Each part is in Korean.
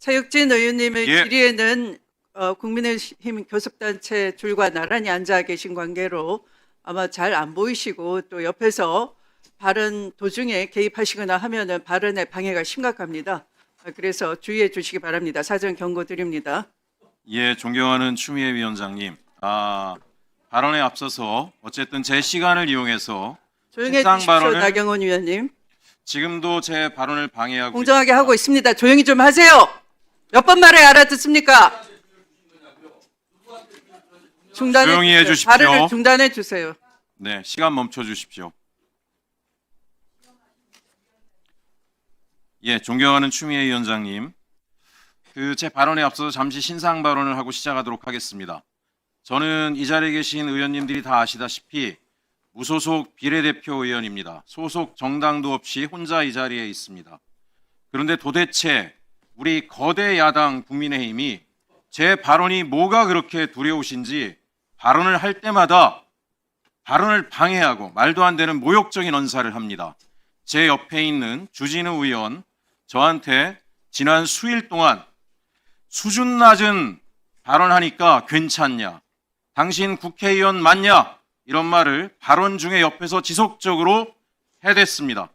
차혁진 의원님의 예. 질의에는 국민의힘 교섭단체 줄과 나란히 앉아 계신 관계로 아마 잘 안 보이시고 또 옆에서 발언 도중에 개입하시거나 하면은 발언의 방해가 심각합니다. 그래서 주의해 주시기 바랍니다. 사전 경고드립니다. 예, 존경하는 추미애 위원장님. 발언에 앞서서 어쨌든 제 시간을 이용해서 조용해 신상 주십시오. 발언을- 나경원 위원님. 지금도 제 발언을 방해하고 공정하게 있습니다. 하고 있습니다. 조용히 좀 하세요. 몇 번 말해 알아듣습니까? 조용히 해 주십시오. 발언을 중단해 주세요. 네, 시간 멈춰 주십시오. 예, 존경하는 추미애 위원장님. 제 발언에 앞서서 잠시 신상 발언을 하고 시작하도록 하겠습니다. 저는 이 자리에 계신 의원님들이 다 아시다시피 무소속 비례대표 의원입니다. 소속 정당도 없이 혼자 이 자리에 있습니다. 그런데 도대체 우리 거대 야당 국민의힘이 제 발언이 뭐가 그렇게 두려우신지 발언을 할 때마다 발언을 방해하고 말도 안 되는 모욕적인 언사를 합니다. 제 옆에 있는 주진우 의원, 저한테 지난 수일 동안 수준 낮은 발언하니까 괜찮냐, 당신 국회의원 맞냐, 이런 말을 발언 중에 옆에서 지속적으로 해댔습니다.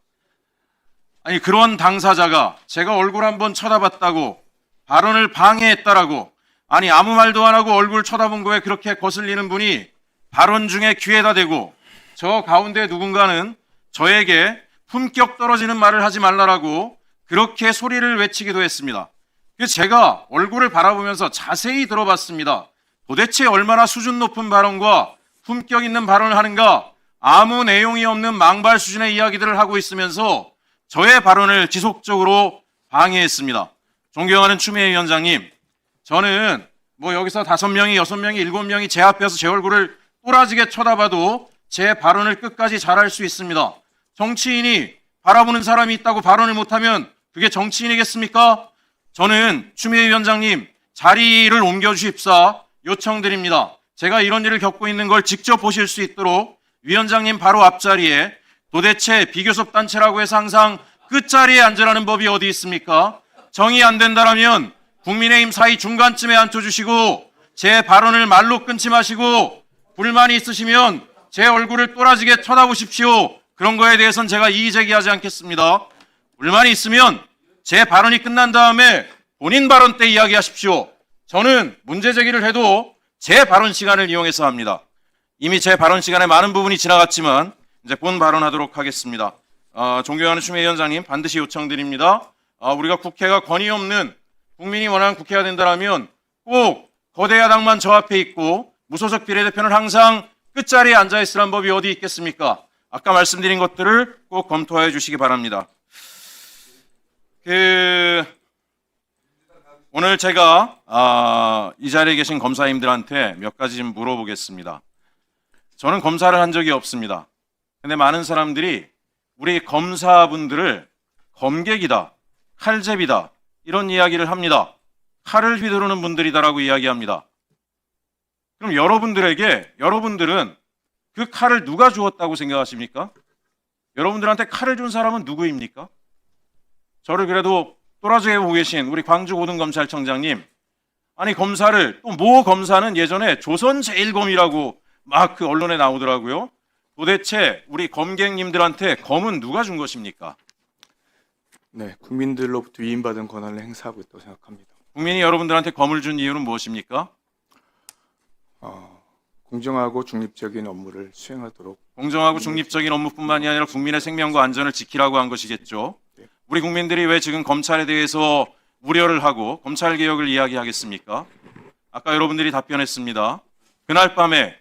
아니, 그런 당사자가 제가 얼굴 한번 쳐다봤다고 발언을 방해했다라고, 아니 아무 말도 안 하고 얼굴 쳐다본 거에 그렇게 거슬리는 분이 발언 중에 귀에다 대고 저 가운데 누군가는 저에게 품격 떨어지는 말을 하지 말라라고 그렇게 소리를 외치기도 했습니다. 그래서 제가 얼굴을 바라보면서 자세히 들어봤습니다. 도대체 얼마나 수준 높은 발언과 품격 있는 발언을 하는가, 아무 내용이 없는 망발 수준의 이야기들을 하고 있으면서 저의 발언을 지속적으로 방해했습니다. 존경하는 추미애 위원장님, 저는 여기서 5명이, 6명이, 7명이 제 앞에서 제 얼굴을 또라지게 쳐다봐도 제 발언을 끝까지 잘할 수 있습니다. 정치인이 바라보는 사람이 있다고 발언을 못하면 그게 정치인이겠습니까? 저는 추미애 위원장님 자리를 옮겨주십사 요청드립니다. 제가 이런 일을 겪고 있는 걸 직접 보실 수 있도록 위원장님 바로 앞자리에, 도대체 비교섭 단체라고 해서 항상 끝자리에 앉으라는 법이 어디 있습니까? 정의 안 된다라면 국민의힘 사이 중간쯤에 앉혀주시고 제 발언을 말로 끊지 마시고 불만이 있으시면 제 얼굴을 또라지게 쳐다보십시오. 그런 거에 대해서는 제가 이의 제기하지 않겠습니다. 불만이 있으면 제 발언이 끝난 다음에 본인 발언 때 이야기하십시오. 저는 문제 제기를 해도 제 발언 시간을 이용해서 합니다. 이미 제 발언 시간에 많은 부분이 지나갔지만 이제 본 발언하도록 하겠습니다. 존경하는 추미애 위원장님, 반드시 요청드립니다. 우리가 국회가 권위 없는, 국민이 원하는 국회가 된다면 꼭 거대 야당만 저 앞에 있고 무소속 비례대표는 항상 끝자리에 앉아있으란 법이 어디 있겠습니까? 아까 말씀드린 것들을 꼭 검토해 주시기 바랍니다. 오늘 제가 이 자리에 계신 검사님들한테 몇 가지 좀 물어보겠습니다. 저는 검사를 한 적이 없습니다. 근데 많은 사람들이 우리 검사분들을 검객이다, 칼제비다, 이런 이야기를 합니다. 칼을 휘두르는 분들이다라고 이야기합니다. 그럼 여러분들은 그 칼을 누가 주었다고 생각하십니까? 여러분들한테 칼을 준 사람은 누구입니까? 저를 그래도 또라지게 보고 계신 우리 광주고등검찰청장님, 아니 검사를, 또 모 검사는 예전에 조선제일검이라고 막 그 언론에 나오더라고요. 도대체 우리 검객님들한테 검은 누가 준 것입니까? 네, 국민들로부터 위임받은 권한을 행사하고 있다고 생각합니다. 국민이 여러분들한테 검을 준 이유는 무엇입니까? 공정하고 중립적인 업무를 수행하도록. 공정하고 중립적인 업무뿐만이 아니라 국민의 생명과 안전을 지키라고 한 것이겠죠. 우리 국민들이 왜 지금 검찰에 대해서 우려를 하고 검찰개혁을 이야기하겠습니까? 아까 여러분들이 답변했습니다. 그날 밤에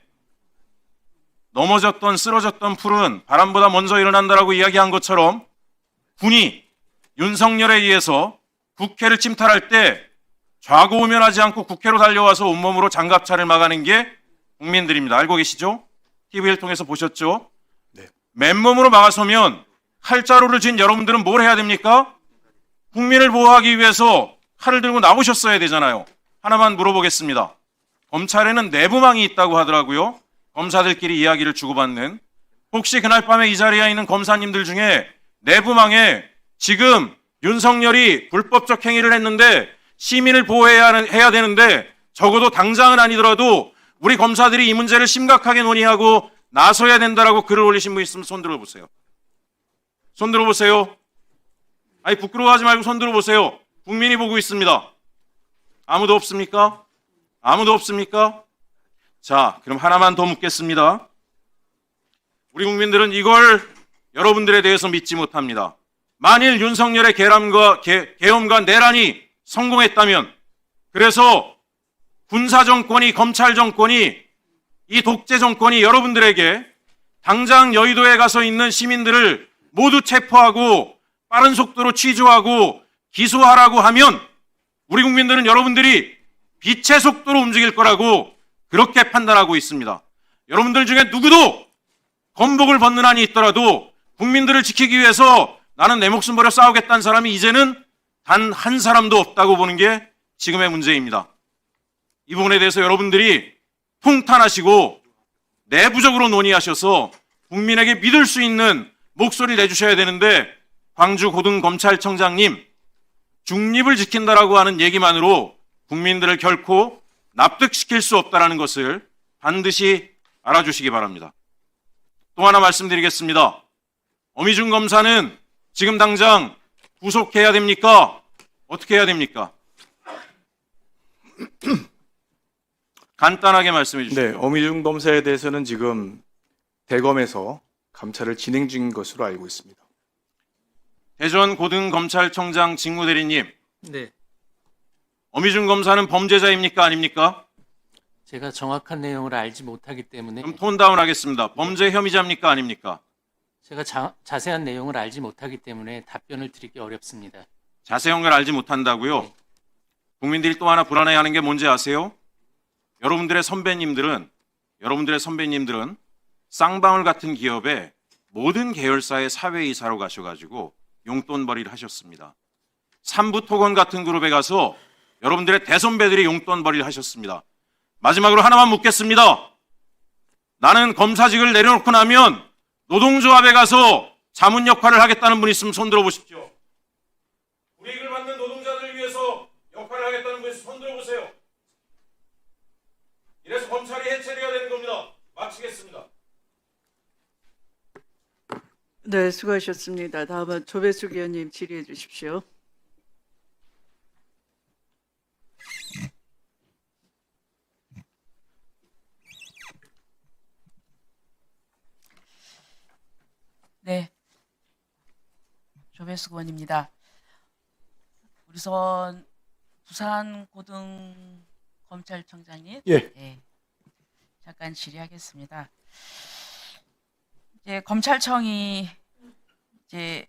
넘어졌던 쓰러졌던 풀은 바람보다 먼저 일어난다라고 이야기한 것처럼 군이 윤석열에 의해서 국회를 침탈할 때 좌고우면하지 않고 국회로 달려와서 온몸으로 장갑차를 막아낸 게 국민들입니다. 알고 계시죠? TV를 통해서 보셨죠? 네. 맨몸으로 막아서면 칼자루를 쥔 여러분들은 뭘 해야 됩니까? 국민을 보호하기 위해서 칼을 들고 나오셨어야 되잖아요. 하나만 물어보겠습니다. 검찰에는 내부망이 있다고 하더라고요. 검사들끼리 이야기를 주고받는. 혹시 그날 밤에 이 자리에 있는 검사님들 중에 내부망에 지금 윤석열이 불법적 행위를 했는데 시민을 해야 되는데 적어도 당장은 아니더라도 우리 검사들이 이 문제를 심각하게 논의하고 나서야 된다라고 글을 올리신 분 있으면 손 들어보세요. 손 들어보세요. 아니 부끄러워하지 말고 손 들어보세요. 국민이 보고 있습니다. 아무도 없습니까? 아무도 없습니까? 자, 그럼 하나만 더 묻겠습니다. 우리 국민들은 이걸 여러분들에 대해서 믿지 못합니다. 만일 윤석열의 계엄과 내란이 성공했다면, 그래서 군사정권이, 검찰정권이, 이 독재정권이 여러분들에게 당장 여의도에 가서 있는 시민들을 모두 체포하고 빠른 속도로 취조하고 기소하라고 하면 우리 국민들은 여러분들이 빛의 속도로 움직일 거라고 그렇게 판단하고 있습니다. 여러분들 중에 누구도 건복을 벗는 한이 있더라도 국민들을 지키기 위해서 나는 내 목숨 버려 싸우겠다는 사람이 이제는 단 한 사람도 없다고 보는 게 지금의 문제입니다. 이 부분에 대해서 여러분들이 통탄하시고 내부적으로 논의하셔서 국민에게 믿을 수 있는 목소리 내주셔야 되는데, 광주 고등검찰청장님 중립을 지킨다라고 하는 얘기만으로 국민들을 결코 납득시킬 수 없다는 것을 반드시 알아주시기 바랍니다. 또 하나 말씀드리겠습니다. 어미중 검사는 지금 당장 구속해야 됩니까? 어떻게 해야 됩니까? 간단하게 말씀해 주시죠. 네, 어미중 검사에 대해서는 지금 대검에서 감찰을 진행 중인 것으로 알고 있습니다. 대전 고등검찰청장 직무대리님, 네, 어미중 검사는 범죄자입니까? 아닙니까? 제가 정확한 내용을 알지 못하기 때문에 그럼 톤다운 하겠습니다. 범죄 혐의자입니까? 아닙니까? 제가 자세한 내용을 알지 못하기 때문에 답변을 드리기 어렵습니다. 자세한 걸 알지 못한다고요? 네. 국민들이 또 하나 불안해하는 게 뭔지 아세요? 여러분들의 선배님들은 쌍방울 같은 기업에 모든 계열사의 사회이사로 가셔가지고 용돈벌이를 하셨습니다. 삼부토건 같은 그룹에 가서 여러분들의 대선배들이 용돈벌이를 하셨습니다. 마지막으로 하나만 묻겠습니다. 나는 검사직을 내려놓고 나면 노동조합에 가서 자문 역할을 하겠다는 분 있으면 손 들어보십시오. 불이익을 받는 노동자들을 위해서 역할을 하겠다는 분 있으면 손 들어보세요. 이래서 검찰이 해체돼야 되는 겁니다. 마치겠습니다. 네, 수고하셨습니다. 다음은 조배숙 의원님 질의해 주십시오. 네, 조배숙 의원입니다. 우선 부산 고등검찰청장님, 예. 잠깐 질의하겠습니다. 이제 검찰청이 이제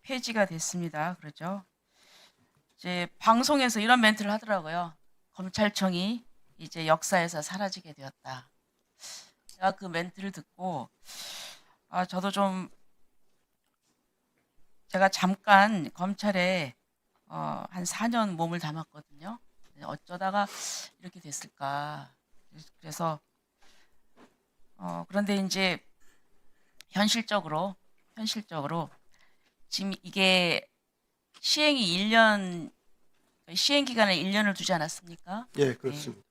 폐지가 됐습니다. 그렇죠? 이제 방송에서 이런 멘트를 하더라고요. 검찰청이 이제 역사에서 사라지게 되었다. 제가 그 멘트를 듣고 저도 좀 제가 잠깐 검찰에 한 4년 몸을 담았거든요. 어쩌다가 이렇게 됐을까. 그래서 그런데 이제 현실적으로 지금 이게 시행 기간을 1년을 두지 않았습니까? 예, 그렇습니다.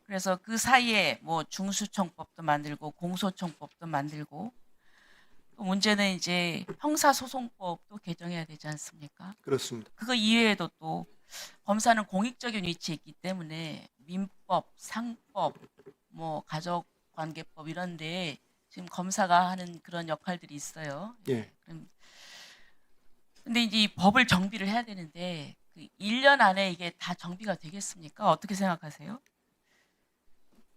그래서 그 사이에 뭐 중수청법도 만들고 공소청법도 만들고, 또 문제는 이제 형사소송법도 개정해야 되지 않습니까? 그렇습니다. 그거 이외에도 또 검사는 공익적인 위치에 있기 때문에 민법, 상법, 뭐 가족관계법 이런 데 지금 검사가 하는 그런 역할들이 있어요. 예. 근데 이제 이 법을 정비를 해야 되는데 그 1년 안에 이게 다 정비가 되겠습니까? 어떻게 생각하세요?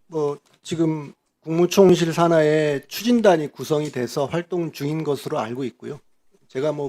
뭐 지금 국무총실 산하에 추진단이 구성이 돼서 활동 중인 것으로 알고 있고요. 제가 뭐